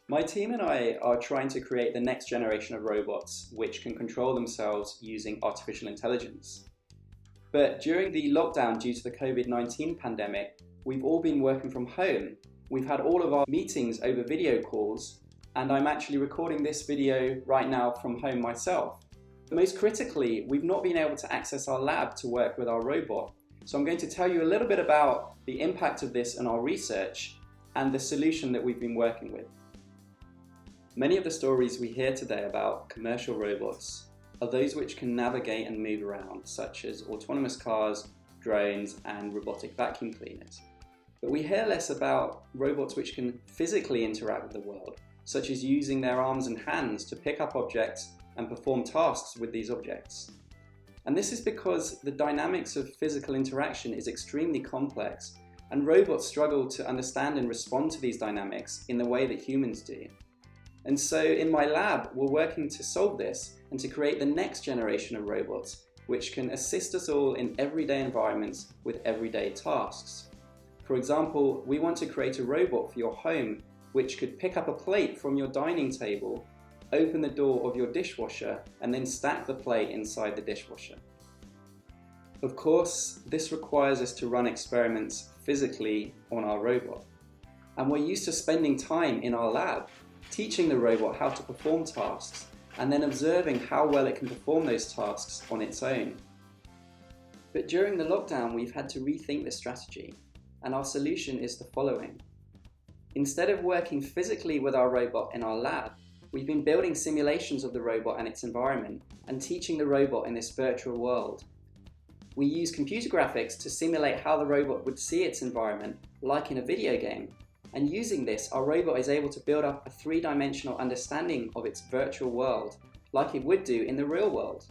My team and I are trying to create the next generation of robots which can control themselves using artificial intelligence. But during the lockdown due to the COVID-19 pandemic, we've all been working from home. We've had all of our meetings over video calls, and I'm actually recording this video right now from home myself. But most critically, we've not been able to access our lab to work with our robot. So I'm going to tell you a little bit about the impact of this on our research and the solution that we've been working with. Many of the stories we hear today about commercial robots are those which can navigate and move around, such as autonomous cars, drones, and robotic vacuum cleaners. But we hear less about robots which can physically interact with the world, such as using their arms and hands to pick up objects and perform tasks with these objects. And this is because the dynamics of physical interaction is extremely complex, and robots struggle to understand and respond to these dynamics in the way that humans do. And so in my lab, we're working to solve this and to create the next generation of robots which can assist us all in everyday environments with everyday tasks. For example, we want to create a robot for your home which could pick up a plate from your dining table, open the door of your dishwasher, and then stack the plate inside the dishwasher. Of course, this requires us to run experiments physically on our robot. And we're used to spending time in our lab, teaching the robot how to perform tasks, and then observing how well it can perform those tasks on its own. But during the lockdown, we've had to rethink this strategy, and our solution is the following. Instead of working physically with our robot in our lab, we've been building simulations of the robot and its environment, and teaching the robot in this virtual world. We use computer graphics to simulate how the robot would see its environment, like in a video game. And using this, our robot is able to build up a three-dimensional understanding of its virtual world, like it would do in the real world.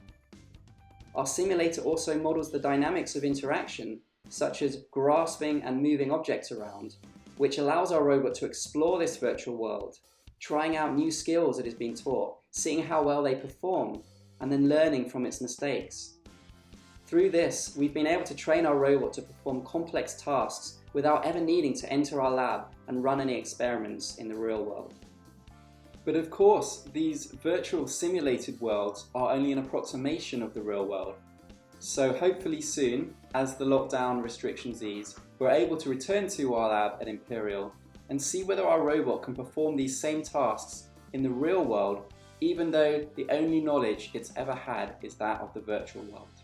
Our simulator also models the dynamics of interaction, such as grasping and moving objects around, which allows our robot to explore this virtual world, trying out new skills it is being taught, seeing how well they perform, and then learning from its mistakes. Through this, we've been able to train our robot to perform complex tasks without ever needing to enter our lab and run any experiments in the real world. But of course, these virtual simulated worlds are only an approximation of the real world. So hopefully soon, as the lockdown restrictions ease, we're able to return to our lab at Imperial and see whether our robot can perform these same tasks in the real world, even though the only knowledge it's ever had is that of the virtual world.